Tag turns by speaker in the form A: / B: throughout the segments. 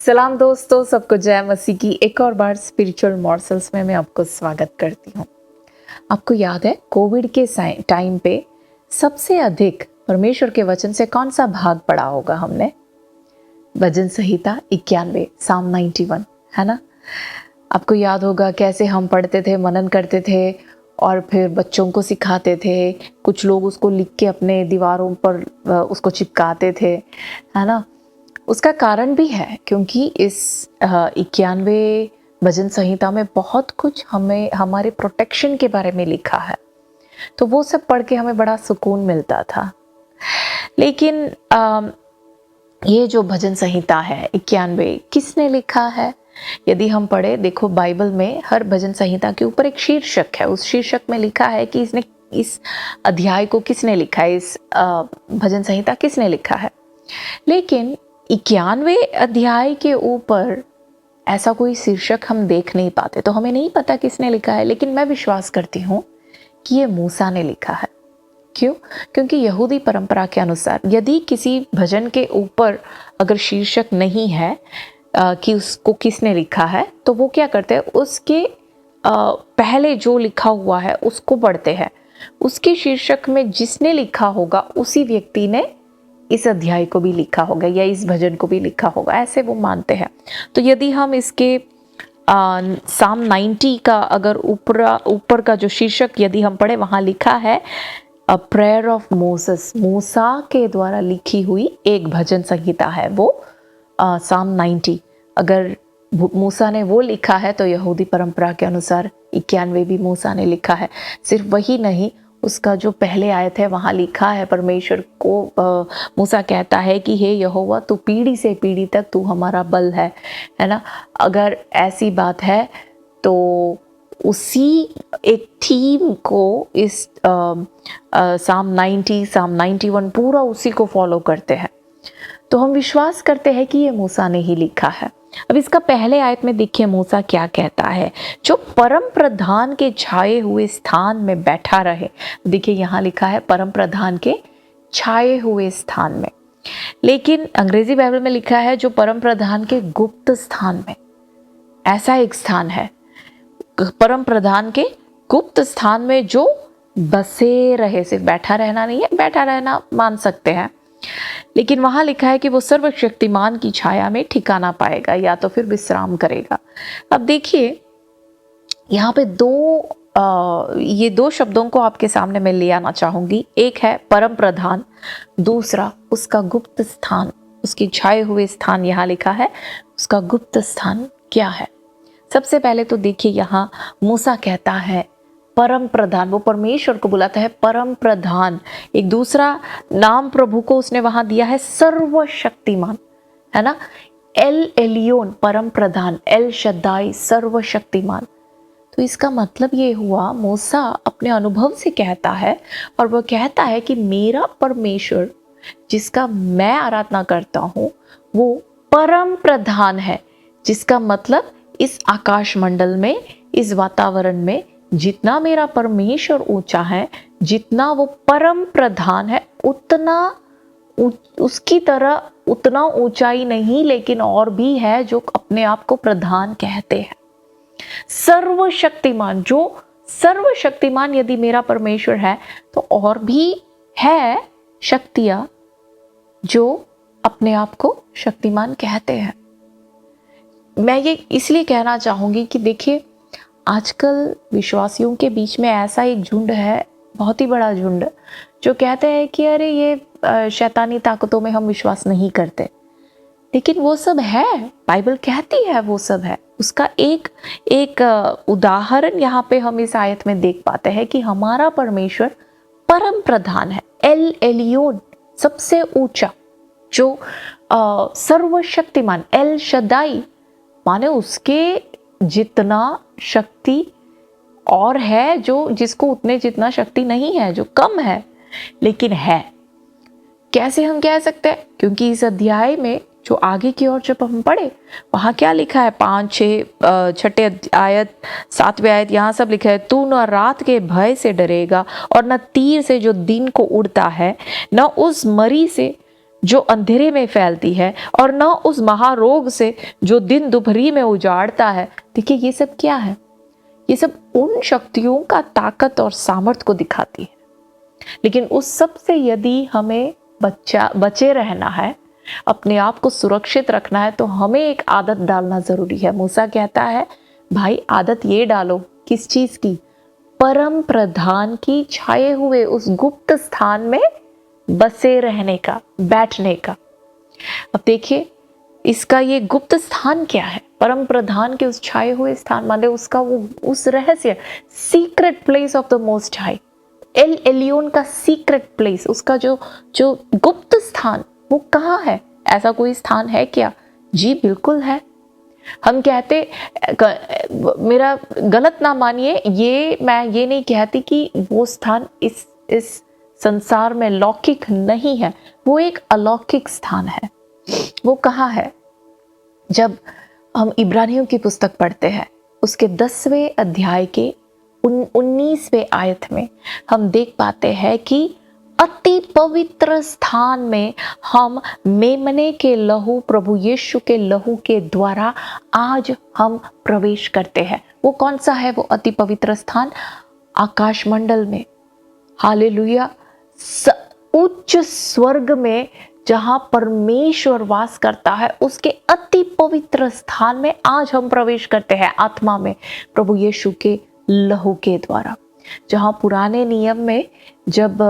A: सलाम दोस्तों, सबको जय मसीह की एक और बार स्पिरिचुअल मॉर्सल्स में मैं आपको स्वागत करती हूँ। आपको याद है कोविड के टाइम पे सबसे अधिक परमेश्वर के वचन से कौन सा भाग पढ़ा होगा हमने? भजन संहिता 91, साम 91, है ना? आपको याद होगा कैसे हम पढ़ते थे, मनन करते थे और फिर बच्चों को सिखाते थे। कुछ लोग उसको लिख के अपने दीवारों पर उसको चिपकाते थे, है ना? उसका कारण भी है क्योंकि इस 91 भजन संहिता में बहुत कुछ हमें हमारे प्रोटेक्शन के बारे में लिखा है, तो वो सब पढ़ के हमें बड़ा सुकून मिलता था। लेकिन ये जो भजन संहिता है 91 किसने लिखा है? यदि हम पढ़े, देखो बाइबल में हर भजन संहिता के ऊपर एक शीर्षक है। उस शीर्षक में लिखा है कि इसने इस अध्याय को किसने लिखा है, इस भजन संहिता किसने लिखा है। लेकिन 91 अध्याय के ऊपर ऐसा कोई शीर्षक हम देख नहीं पाते, तो हमें नहीं पता किसने लिखा है। लेकिन मैं विश्वास करती हूँ कि ये मूसा ने लिखा है। क्यों? क्योंकि यहूदी परंपरा के अनुसार यदि किसी भजन के ऊपर अगर शीर्षक नहीं है कि उसको किसने लिखा है, तो वो क्या करते हैं, उसके पहले जो लिखा हुआ है उसको पढ़ते हैं। उसके शीर्षक में जिसने लिखा होगा उसी व्यक्ति ने इस अध्याय को भी लिखा होगा या इस भजन को भी लिखा होगा, ऐसे वो मानते हैं। तो यदि हम इसके साम 90 का अगर ऊपर का जो शीर्षक यदि हम पढ़े, वहाँ लिखा है अ प्रेयर ऑफ मोसेस, मूसा के द्वारा लिखी हुई एक भजन संहिता है वो साम 90। अगर मूसा ने वो लिखा है तो यहूदी परंपरा के अनुसार 91 भी मूसा ने लिखा है। सिर्फ वही नहीं, उसका जो पहले आयत है वहाँ लिखा है, परमेश्वर को मूसा कहता है कि हे यहोवा, तू पीढ़ी से पीढ़ी तक तू हमारा बल है ना? अगर ऐसी बात है तो उसी एक थीम को इस साम 90, साम 91 पूरा उसी को फॉलो करते हैं। तो हम विश्वास करते हैं कि ये मूसा ने ही लिखा है। अब इसका पहले आयत में देखिए मूसा क्या कहता है, जो परम प्रधान के छाए हुए स्थान में बैठा रहे। देखिए यहाँ लिखा है परम प्रधान के छाए हुए स्थान में, लेकिन अंग्रेजी बाइबल में लिखा है जो परम प्रधान के गुप्त स्थान में। ऐसा एक स्थान है परम प्रधान के गुप्त स्थान में जो बसे रहे। सिर्फ बैठा रहना नहीं है, बैठा रहना मान सकते हैं, लेकिन वहां लिखा है कि वो सर्वशक्तिमान की छाया में ठिकाना पाएगा या तो फिर विश्राम करेगा। अब देखिए यहाँ पे ये दो शब्दों को आपके सामने मैं ले आना चाहूंगी। एक है परम प्रधान, दूसरा उसका गुप्त स्थान, उसके छाए हुए स्थान। यहाँ लिखा है उसका गुप्त स्थान क्या है। सबसे पहले तो देखिए यहाँ मूसा कहता है परम प्रधान, वो परमेश्वर को बुलाता है परम प्रधान। एक दूसरा नाम प्रभु को उसने वहां दिया है सर्वशक्तिमान, है ना? एल एलियोन परम प्रधान, एल शद्दाई सर्वशक्तिमान। तो इसका मतलब ये हुआ मूसा अपने अनुभव से कहता है, और वो कहता है कि मेरा परमेश्वर जिसका मैं आराधना करता हूँ वो परम प्रधान है। जिसका मतलब इस आकाश मंडल में, इस वातावरण में जितना मेरा परमेश्वर ऊंचा है, जितना वो परम प्रधान है, उतना उसकी तरह उतना ऊंचाई नहीं, लेकिन और भी है जो अपने आप को प्रधान कहते हैं। सर्वशक्तिमान, जो सर्वशक्तिमान यदि मेरा परमेश्वर है तो और भी है शक्तियां जो अपने आप को शक्तिमान कहते हैं। मैं ये इसलिए कहना चाहूंगी कि देखिए आजकल विश्वासियों के बीच में ऐसा एक झुंड है, बहुत ही बड़ा झुंड, जो कहते हैं कि अरे ये शैतानी ताकतों में हम विश्वास नहीं करते। लेकिन वो सब है, बाइबल कहती है वो सब है। उसका एक उदाहरण यहाँ पे हम इस आयत में देख पाते हैं कि हमारा परमेश्वर परम प्रधान है, एल एलियोन सबसे ऊंचा, जो सर्वशक्तिमान, एल शदाई माने उसके जितना शक्ति और है, जो जिसको उतने जितना शक्ति नहीं है, जो कम है लेकिन है। कैसे हम कह सकते हैं? क्योंकि इस अध्याय में जो आगे की ओर जब हम पढ़े, वहाँ क्या लिखा है, 5, 6, छठे आयत, 7वें आयत, यहाँ सब लिखा है, तू न रात के भय से डरेगा और न तीर से जो दिन को उड़ता है, न उस मरी से जो अंधेरे में फैलती है, और न उस महारोग से जो दिन दोपहरी में उजाड़ता है। देखिए ये सब क्या है, ये सब उन शक्तियों का ताकत और सामर्थ्य को दिखाती है। लेकिन उस सब से यदि हमें बचे रहना है, अपने आप को सुरक्षित रखना है, तो हमें एक आदत डालना जरूरी है। मूसा कहता है, भाई आदत ये डालो, किस चीज की, परम प्रधान की छाए हुए उस गुप्त स्थान में बसे रहने का, बैठने का। अब देखिए इसका ये गुप्त स्थान क्या है, परम प्रधान के उस छाए हुए स्थान, माने उसका वो उस रहस्य, secret place of the most high, El Elyon का सीक्रेट प्लेस, उसका जो गुप्त स्थान, वो कहाँ है? ऐसा कोई स्थान है क्या? जी बिल्कुल है। हम कहते, मेरा गलत ना मानिए, मैं ये नहीं कहती कि वो स्थान इस संसार में लौकिक नहीं है, वो एक अलौकिक स्थान है। वो कहाँ है? जब हम इब्रानियों की पुस्तक पढ़ते हैं, उसके 10वें अध्याय के 19वें आयत में हम देख पाते हैं कि अति पवित्र स्थान में हम मेमने के लहू, प्रभु यीशु के लहू के द्वारा आज हम प्रवेश करते हैं। वो कौन सा है वो अति पवित्र स्थान? आकाश मंडल में, हालेलुया, उच्च स्वर्ग में, जहां परमेश्वर वास करता है, उसके अति पवित्र स्थान में आज हम प्रवेश करते हैं आत्मा में, प्रभु यीशु के लहू के द्वारा। जहां पुराने नियम में जब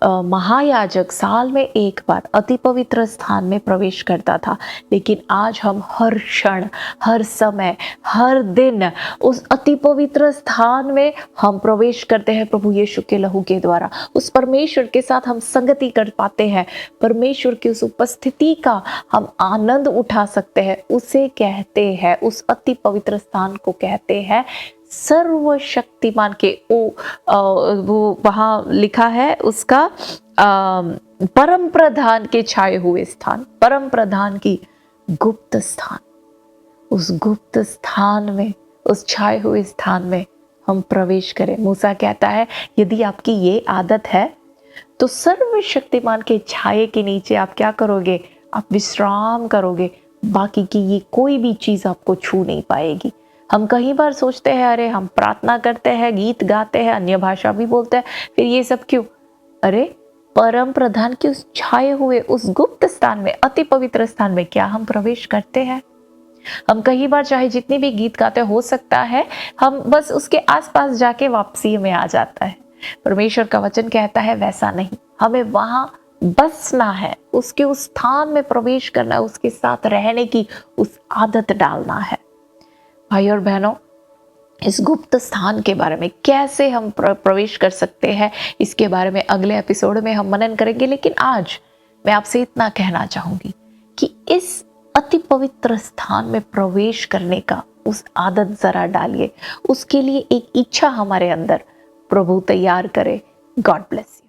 A: महायाजक साल में एक बार अति पवित्र स्थान में प्रवेश करता था, लेकिन आज हम हर क्षण, हर समय, हर दिन उस अति पवित्र स्थान में हम प्रवेश करते हैं प्रभु यीशु के लहू के द्वारा। उस परमेश्वर के साथ हम संगति कर पाते हैं, परमेश्वर की उस उपस्थिति का हम आनंद उठा सकते हैं। उसे कहते हैं, उस अति पवित्र स्थान को कहते हैं सर्वशक्तिमान के, वो वहां लिखा है उसका परम प्रधान के छाए हुए स्थान, परम प्रधान की गुप्त स्थान। उस गुप्त स्थान में, उस छाए हुए स्थान में हम प्रवेश करें। मूसा कहता है, यदि आपकी ये आदत है तो सर्वशक्तिमान के छाए के नीचे आप क्या करोगे? आप विश्राम करोगे। बाकी की ये कोई भी चीज आपको छू नहीं पाएगी। हम कई बार सोचते हैं, अरे हम प्रार्थना करते हैं, गीत गाते हैं, अन्य भाषा भी बोलते हैं, फिर ये सब क्यों? अरे परम प्रधान के उस छाए हुए उस गुप्त स्थान में, अति पवित्र स्थान में क्या हम प्रवेश करते हैं? हम कई बार चाहे जितनी भी गीत गाते, हो सकता है हम बस उसके आसपास जाके वापसी में आ जाता है। परमेश्वर का वचन कहता है वैसा नहीं, हमें वहां बसना है, उसके उस स्थान में प्रवेश करना है, उसके साथ रहने की उस आदत डालना है। भाई और बहनों, इस गुप्त स्थान के बारे में कैसे हम प्रवेश कर सकते हैं, इसके बारे में अगले एपिसोड में हम मनन करेंगे। लेकिन आज मैं आपसे इतना कहना चाहूंगी कि इस अति पवित्र स्थान में प्रवेश करने का उस आदत जरा डालिए, उसके लिए एक इच्छा हमारे अंदर प्रभु तैयार करे। God bless you.